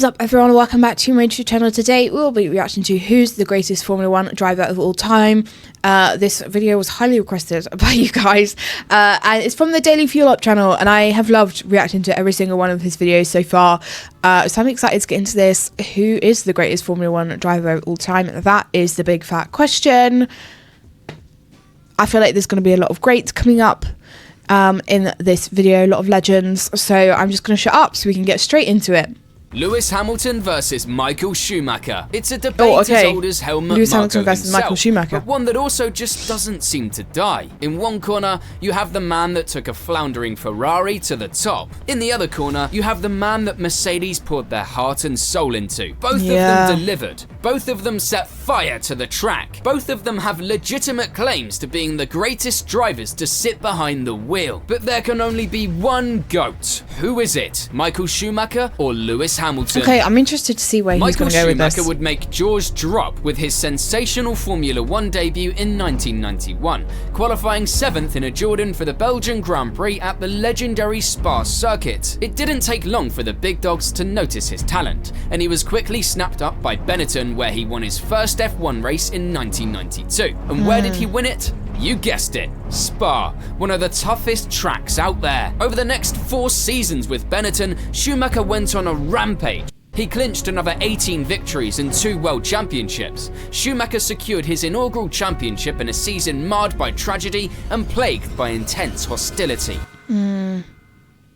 Up everyone, welcome back to my YouTube channel. Today we'll be reacting to who's the greatest Formula 1 driver of all time. This video was highly requested by you guys, and it's from the Daily Fuel Up channel, and I have loved reacting to every single one of his videos so far. So I'm excited to get into this. Who is the greatest Formula 1 driver of all time? That is the big fat question. I feel like there's going to be a lot of greats coming up in this video, a lot of legends, so I'm just going to shut up so we can get straight into it. Lewis Hamilton versus Michael Schumacher. It's a debate as old as Helmut Lewis Marko Hamilton versus himself, Michael Schumacher, but one that also just doesn't seem to die. In one corner, you have the man that took a floundering Ferrari to the top. In the other corner, you have the man that Mercedes poured their heart and soul into. Both of them delivered. Both of them set fire to the track. Both of them have legitimate claims to being the greatest drivers to sit behind the wheel. But there can only be one GOAT. Who is it? Michael Schumacher or Lewis Hamilton? Okay, I'm interested to see where he's going to go with this. Michael Schumacher would make jaws drop with his sensational Formula 1 debut in 1991, qualifying 7th in a Jordan for the Belgian Grand Prix at the legendary Spa circuit. It didn't take long for the big dogs to notice his talent, and he was quickly snapped up by Benetton, where he won his first F1 race in 1992. And where did he win it? You guessed it, Spa, one of the toughest tracks out there. Over the next 4 seasons with Benetton, Schumacher went on a rampage. He clinched another 18 victories and 2 world championships. Schumacher secured his inaugural championship in a season marred by tragedy and plagued by intense hostility.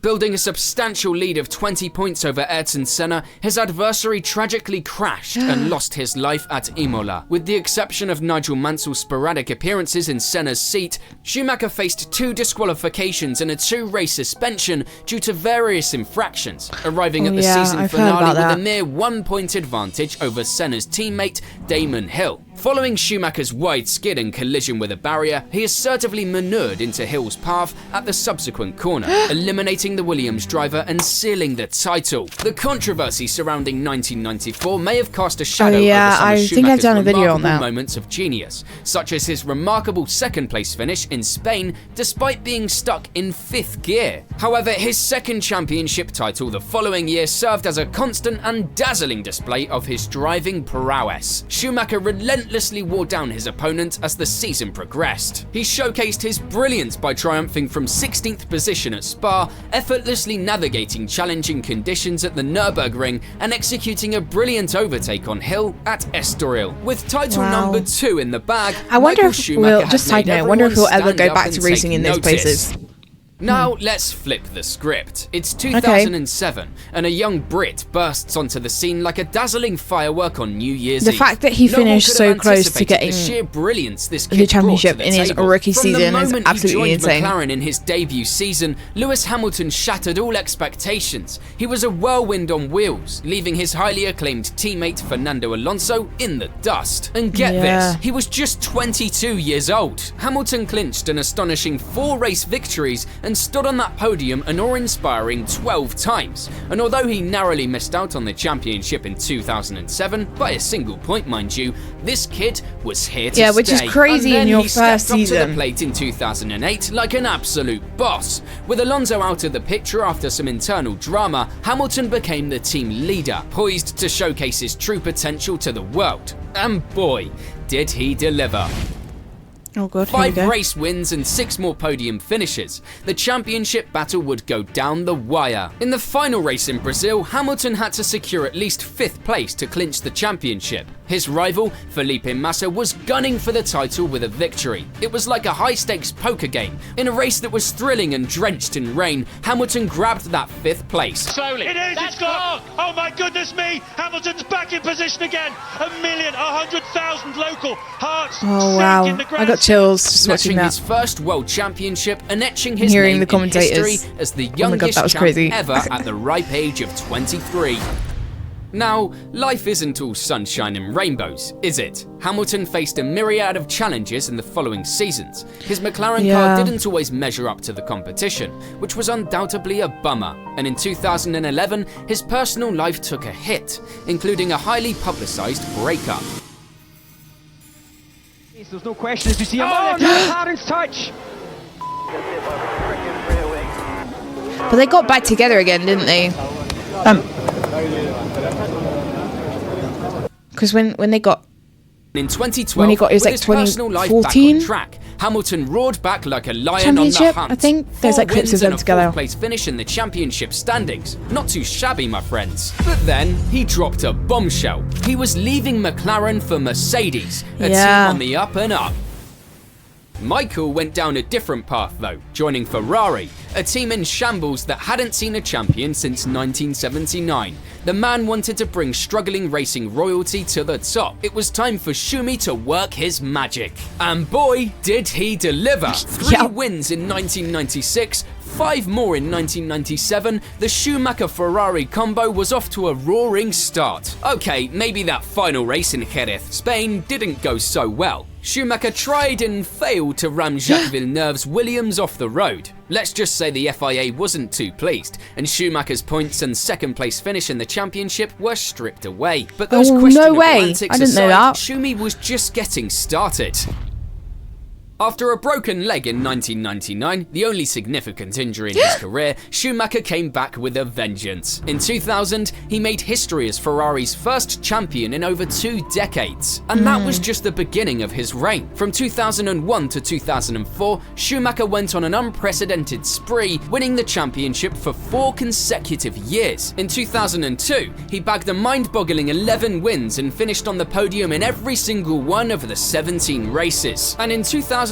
Building a substantial lead of 20 points over Ayrton Senna, his adversary tragically crashed and lost his life at Imola. With the exception of Nigel Mansell's sporadic appearances in Senna's seat, Schumacher faced 2 disqualifications and a 2-race suspension due to various infractions, arriving at the season finale with a mere 1-point advantage over Senna's teammate Damon Hill. Following Schumacher's wide skid and collision with a barrier, he assertively maneuvered into Hill's path at the subsequent corner, eliminating the Williams driver and sealing the title. The controversy surrounding 1994 may have cast a shadow over some of Schumacher's remarkable moments of genius, such as his remarkable 2nd place finish in Spain despite being stuck in 5th gear. However, his 2nd championship title the following year served as a constant and dazzling display of his driving prowess. Schumacher relentlessly wore down his opponent as the season progressed. He showcased his brilliance by triumphing from 16th position at Spa, effortlessly navigating challenging conditions at the Nürburgring and executing a brilliant overtake on Hill at Estoril. With title number 2 in the bag, I wonder if we'll ever go back to racing in those places. Now let's flip the script. It's 2007, and a young Brit bursts onto the scene like a dazzling firework on New Year's Eve. The fact that he finished so close to getting the sheer brilliance this the championship in his rookie season is absolutely insane. McLaren in his debut season, Lewis Hamilton shattered all expectations. He was a whirlwind on wheels, leaving his highly acclaimed teammate Fernando Alonso in the dust. And get this, he was just 22 years old. Hamilton clinched an astonishing 4 race victories and stood on that podium an awe-inspiring 12 times. And although he narrowly missed out on the championship in 2007, by a single point mind you, this kid was here to stay. Which is crazy in your first season. He stepped up to the plate in 2008 like an absolute boss. With Alonso out of the picture after some internal drama, Hamilton became the team leader, poised to showcase his true potential to the world. And boy, did he deliver. 5 race wins and 6 more podium finishes. The championship battle would go down the wire. In the final race in Brazil, Hamilton had to secure at least 5th place to clinch the championship. His rival, Felipe Massa, was gunning for the title with a victory. It was like a high-stakes poker game. In a race that was thrilling and drenched in rain, Hamilton grabbed that 5th place. Slowly. It's gone! Oh my goodness me! Hamilton's back in position again! 100,000 local hearts sank in the ground. I got chills just watching that. His first world championship and etching his name in history as the youngest champ ever at the ripe age of 23. Now, life isn't all sunshine and rainbows, is it? Hamilton faced a myriad of challenges in the following seasons. His McLaren car didn't always measure up to the competition, which was undoubtedly a bummer. And in 2011, his personal life took a hit, including a highly publicized breakup. There's no question as you see him on there, Harden's touch. But they got back together again, didn't they? Because when they got In 2012, when he got his with like his personal life back on 2014 track, Hamilton roared back like a lion on the championship, hunt. I think. There's 4 like clips wins of them and a together. 4th place finish in the championship standings. Not too shabby, my friends. But then he dropped a bombshell. He was leaving McLaren for Mercedes, a team on the up and up. Michael went down a different path though, joining Ferrari, a team in shambles that hadn't seen a champion since 1979. The man wanted to bring struggling racing royalty to the top. It was time for Schumi to work his magic. And boy, did he deliver! 3 wins in 1996, 5 more in 1997, the Schumacher-Ferrari combo was off to a roaring start. Okay, maybe that final race in Jerez, Spain didn't go so well. Schumacher tried and failed to ram Jacques Villeneuve's Williams off the road. Let's just say the FIA wasn't too pleased, and Schumacher's points and 2nd place finish in the championship were stripped away. But those questionable antics aside, Schumi was just getting started. After a broken leg in 1999, the only significant injury in his career, Schumacher came back with a vengeance. In 2000, he made history as Ferrari's first champion in over 2 decades. And that was just the beginning of his reign. From 2001 to 2004, Schumacher went on an unprecedented spree, winning the championship for 4 consecutive years. In 2002, he bagged a mind-boggling 11 wins and finished on the podium in every single one of the 17 races. And in 2003,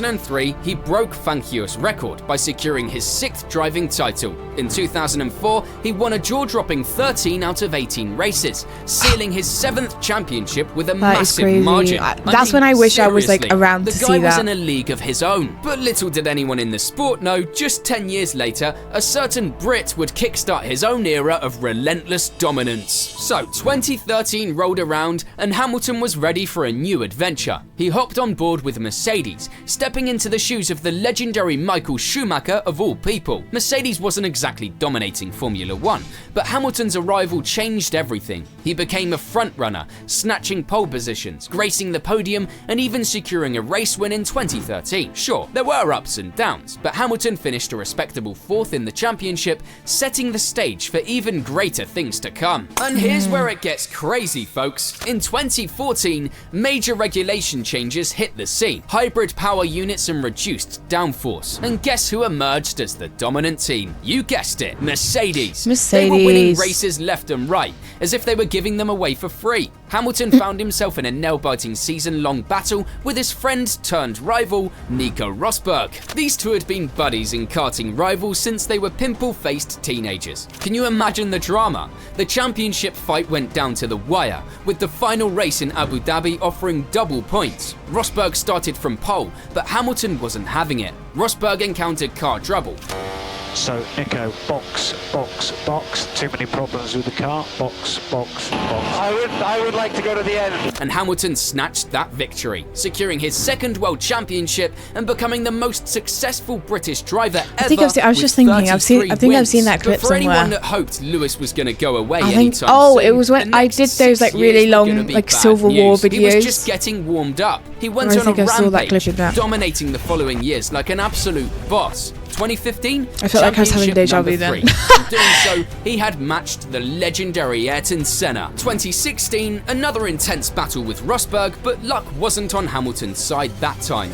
he broke Fangio's record by securing his 6th driving title. In 2004, he won a jaw-dropping 13 out of 18 races, sealing his 7th championship with a massive margin. That's when I wish I was like around to see that. The guy was in a league of his own. But little did anyone in the sport know, just 10 years later, a certain Brit would kickstart his own era of relentless dominance. So 2013 rolled around and Hamilton was ready for a new adventure. He hopped on board with Mercedes, stepping into the shoes of the legendary Michael Schumacher of all people. Mercedes wasn't exactly dominating Formula 1, but Hamilton's arrival changed everything. He became a front-runner, snatching pole positions, gracing the podium, and even securing a race win in 2013. Sure, there were ups and downs, but Hamilton finished a respectable 4th in the championship, setting the stage for even greater things to come. And here's where it gets crazy, folks. In 2014, major regulation changes hit the scene. Hybrid power units and reduced downforce. And guess who emerged as the dominant team? You guessed it, Mercedes. They were winning races left and right, as if they were giving them away for free. Hamilton found himself in a nail-biting season-long battle with his friend-turned-rival, Nico Rosberg. These two had been buddies and karting rivals since they were pimple-faced teenagers. Can you imagine the drama? The championship fight went down to the wire, with the final race in Abu Dhabi offering double points. Rosberg started from pole, but Hamilton wasn't having it. Rosberg encountered car trouble. So Nico, box, box, box. Too many problems with the car. Box, box, box. I would like to go to the end. And Hamilton snatched that victory, securing his 2nd world championship and becoming the most successful British driver ever. I was just thinking, I've seen that clip but for somewhere. anyone that hoped Lewis was going to go away anytime soon, it was when I did those like really long like Civil War videos. He was just getting warmed up. He went on a rampage, dominating the following years like an absolute boss. 2015, I felt like I was having deja vu then. In doing so, he had matched the legendary Ayrton Senna. 2016, another intense battle with Rosberg, but luck wasn't on Hamilton's side that time.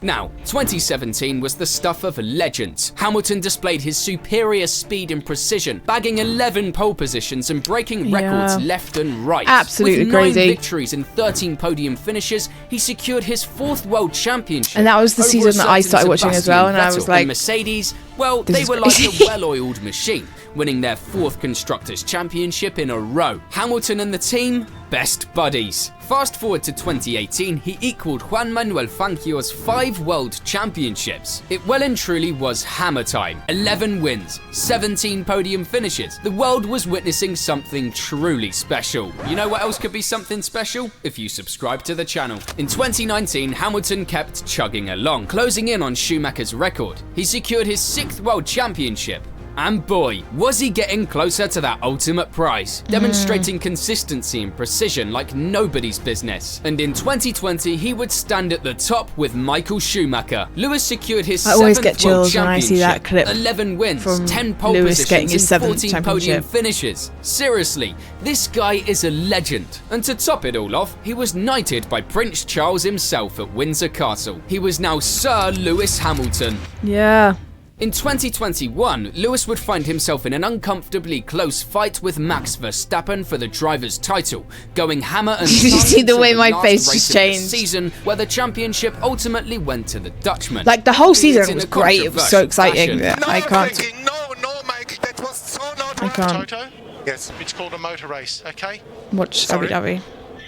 Now, 2017 was the stuff of legends. Hamilton displayed his superior speed and precision, bagging 11 pole positions and breaking records left and right. Absolutely With 9 crazy. victories and 13 podium finishes, he secured his 4th world championship. And that was the season that I started watching as well, and I was like, Mercedes, well, they were like a well-oiled machine, winning their 4th Constructors' Championship in a row. Hamilton and the team, best buddies. Fast forward to 2018, he equaled Juan Manuel Fangio's 5 World Championships. It well and truly was hammer time. 11 wins, 17 podium finishes. The world was witnessing something truly special. You know what else could be something special? If you subscribe to the channel. In 2019, Hamilton kept chugging along, closing in on Schumacher's record. He secured his 6th World Championship. And boy, was he getting closer to that ultimate prize, demonstrating consistency and precision like nobody's business. And in 2020, he would stand at the top with Michael Schumacher. Lewis secured his 7th World Championship, 11 wins, 10 pole positions and 14 podium finishes. Seriously, this guy is a legend. And to top it all off, he was knighted by Prince Charles himself at Windsor Castle. He was now Sir Lewis Hamilton. Yeah. In 2021, Lewis would find himself in an uncomfortably close fight with Max Verstappen for the driver's title, going hammer and Did you see the way my face just changed? Season where the championship ultimately went to the Dutchman. Like the whole season was great. It was so exciting. No, I can't. No, mate. That was so not I can't. Toto? Yes. It's called a motor race, okay? Watch Abu Dhabi.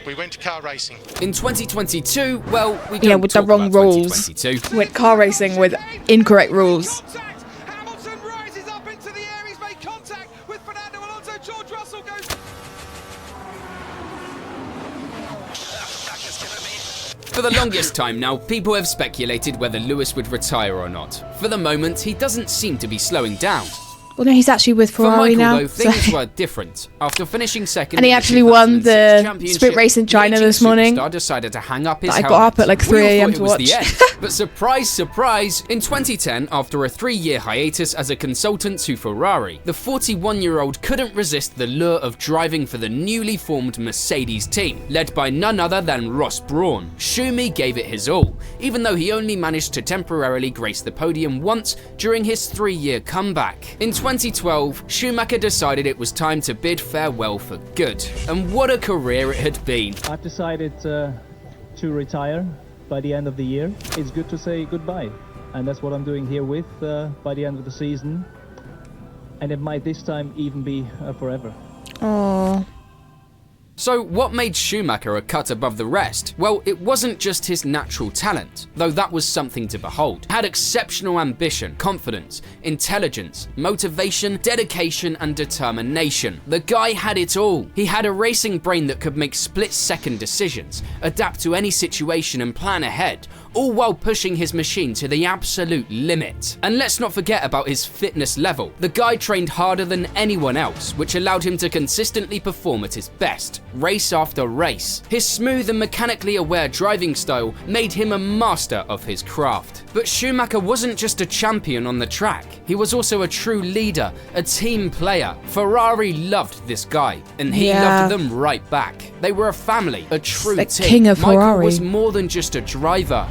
We went to car racing. In 2022, well, we don't with the talk wrong about rules. 2022. Went car racing with incorrect rules. Hamilton rises up into the air. He's made contact with Fernando Alonso. George Russell goes. For the longest time now, people have speculated whether Lewis would retire or not. For the moment, he doesn't seem to be slowing down. Well, no, he's actually with Ferrari For Michael, now. though, things were different. After finishing second, And he actually won the sprint race in China this morning. Superstar decided to hang up his I got helmet. up at like 3 We all a.m. thought to it was watch. the end. But surprise, surprise, in 2010, after a 3-year hiatus as a consultant to Ferrari, the 41-year-old couldn't resist the lure of driving for the newly formed Mercedes team, led by none other than Ross Brawn. Schumi gave it his all, even though he only managed to temporarily grace the podium once during his 3-year comeback. In 2012, Schumacher decided it was time to bid farewell for good. And what a career it had been. I've decided to retire by the end of the year. It's good to say goodbye, and that's what I'm doing here with by the end of the season. And it might this time even be forever. Oh. So what made Schumacher a cut above the rest? Well, it wasn't just his natural talent, though that was something to behold. He had exceptional ambition, confidence, intelligence, motivation, dedication, and determination. The guy had it all. He had a racing brain that could make split-second decisions, adapt to any situation and plan ahead, all while pushing his machine to the absolute limit. And let's not forget about his fitness level. The guy trained harder than anyone else, which allowed him to consistently perform at his best, race after race. His smooth and mechanically aware driving style made him a master of his craft. But Schumacher wasn't just a champion on the track, he was also a true leader, a team player. Ferrari loved this guy, and he loved them right back. They were a family, a true the team. king of Ferrari. Michael was more than just a driver.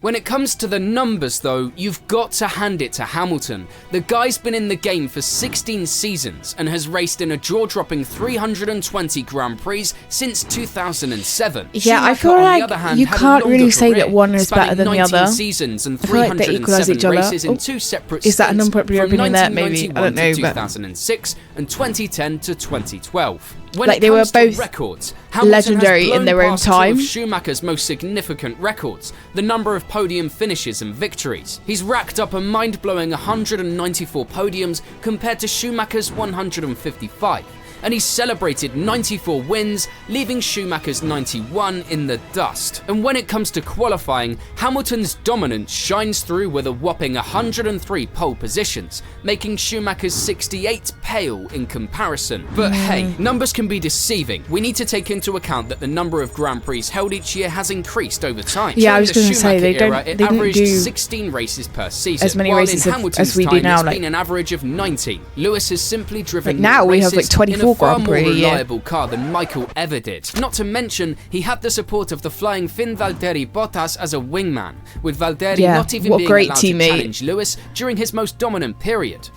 When it comes to the numbers though, you've got to hand it to Hamilton. The guy's been in the game for 16 seasons and has raced in a jaw-dropping 320 Grand Prix since 2007. Yeah, I Schumacher, feel on the like other hand, you had a can't longer really say career, that one is better spanning than the 19 other. seasons and I feel like they equalise 307 each other. races in Oh, 2 separate is that an stints unpopular from opinion there? Maybe. I 1991 don't know, to but 2006 and 2010 to 2012. When Like, it they were comes to both records, Hamilton legendary has in their blown own past two of time. Schumacher's most significant records, the number of podium finishes and victories. He's racked up a mind-blowing 194 podiums compared to Schumacher's 155. And he's celebrated 94 wins, leaving Schumacher's 91 in the dust. And when it comes to qualifying, Hamilton's dominance shines through with a whopping 103 pole positions, making Schumacher's 68 pale in comparison. But hey, numbers can be deceiving. We need to take into account that the number of Grand Prix held each year has increased over time. Yeah, I During was the going to say, they Schumacher don't- era, they it didn't averaged do 16 races per season, as many while races in as Hamilton's we do time, now, it's like- been an average of 19. Lewis has simply driven Like now more we have, like, races 24 in a far Grand more Prix a year. reliable car than Michael ever did. Not to mention, he had the support of the flying Finn Valtteri Bottas as a wingman, with Valtteri Yeah, not even what a being great allowed teammate. to challenge Lewis during his most dominant period.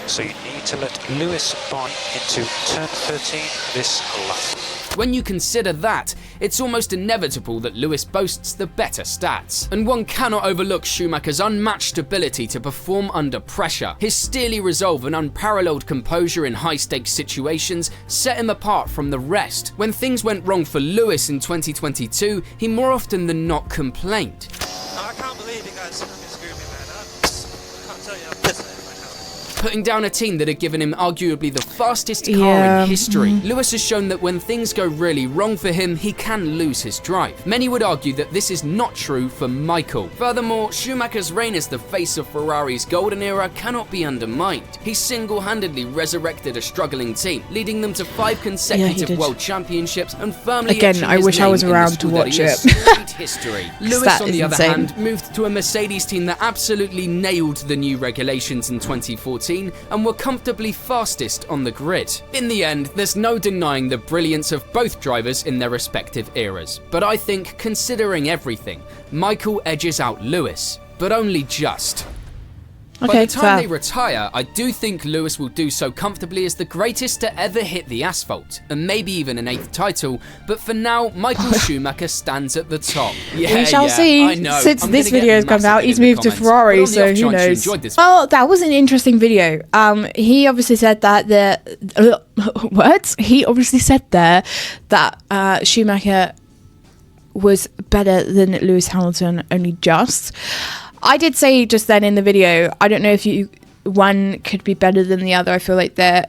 So you need to let Lewis buy into turn 13 this lap. When you consider that, it's almost inevitable that Lewis boasts the better stats. And one cannot overlook Schumacher's unmatched ability to perform under pressure. His steely resolve and unparalleled composure in high-stakes situations set him apart from the rest. When things went wrong for Lewis in 2022, he more often than not complained. I can't believe you guys screwed me, man. I can't tell you how pissed I am right now. putting down a team that had given him arguably the fastest car in history. Lewis has shown that when things go really wrong for him, he can lose his drive. Many would argue that this is not true for Michael. Furthermore, Schumacher's reign as the face of Ferrari's golden era cannot be undermined. He single-handedly resurrected a struggling team, leading them to 5 consecutive world championships and firmly again, I wish I was around to watch it. History. Lewis, on the other hand, moved to a Mercedes team that absolutely nailed the new regulations in 2014 and were comfortably fastest on the grid. In the end, there's no denying the brilliance of both drivers in their respective eras, but I think, considering everything, Michael edges out Lewis, but only just. By the time they retire, I do think Lewis will do so comfortably as the greatest to ever hit the asphalt, and maybe even an 8th title, but for now, Michael Schumacher stands at the top. We shall see. I know. Since this video has come out, he's moved to Ferrari, so who knows. Well, that was an interesting video. He obviously said that He obviously said there that Schumacher was better than Lewis Hamilton, only just. I did say just then in the video, I don't know if one could be better than the other. I feel like they're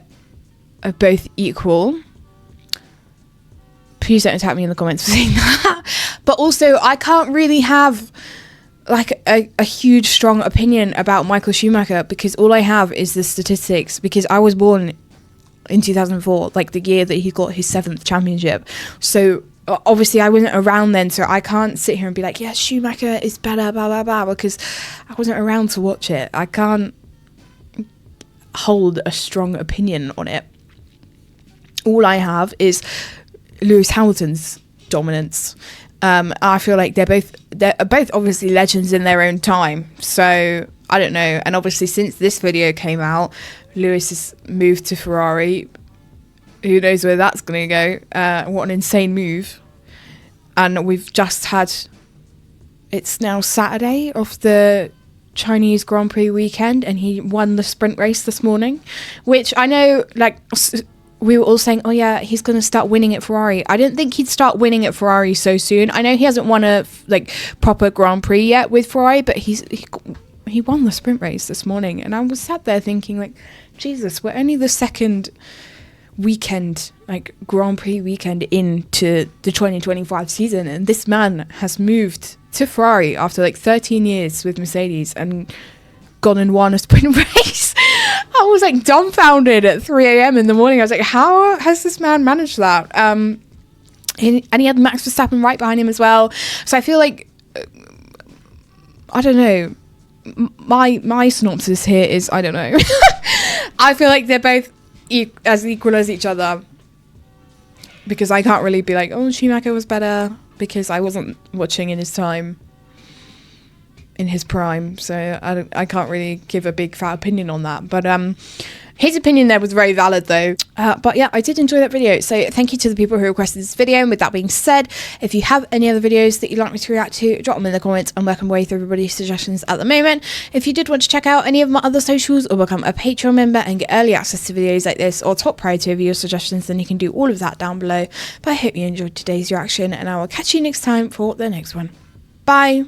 both equal. Please don't attack me in the comments for saying that. But also, I can't really have like a huge, strong opinion about Michael Schumacher because all I have is the statistics, because I was born in 2004, like the year that he got his 7th championship. So obviously I wasn't around then, so I can't sit here and be like, yeah, Schumacher is better, blah, blah, blah, because I wasn't around to watch it. I can't hold a strong opinion on it. All I have is Lewis Hamilton's dominance. I feel like they're both obviously legends in their own time. So I don't know. And obviously since this video came out, Lewis has moved to Ferrari. Who knows where that's going to go? What an insane move. And we've just had, it's now Saturday of the Chinese Grand Prix weekend, and he won the sprint race this morning, which I know, like, we were all saying, oh yeah, he's going to start winning at Ferrari. I didn't think he'd start winning at Ferrari so soon. I know he hasn't won a proper Grand Prix yet with Ferrari, but he won the sprint race this morning. And I was sat there thinking, like, Jesus, we're only the second weekend, like Grand Prix weekend into the 2025 season, and this man has moved to Ferrari after like 13 years with Mercedes and gone and won a sprint race. I was like dumbfounded at 3 a.m. in the morning. I was like, how has this man managed that? And he had Max Verstappen right behind him as well. So I feel like, I don't know, my synopsis here is, I don't know. I feel like they're both as equal as each other, because I can't really be like, oh, Schumacher was better, because I wasn't watching in his time, in his prime, so I can't really give a big fat opinion on that. But his opinion there was very valid though. But yeah, I did enjoy that video, so thank you to the people who requested this video. And with that being said, if you have any other videos that you'd like me to react to, drop them in the comments. I'm working away through everybody's suggestions at the moment. If you did want to check out any of my other socials or become a Patreon member and get early access to videos like this or top priority video suggestions, then you can do all of that down below. But I hope you enjoyed today's reaction, and I will catch you next time for the next one. Bye!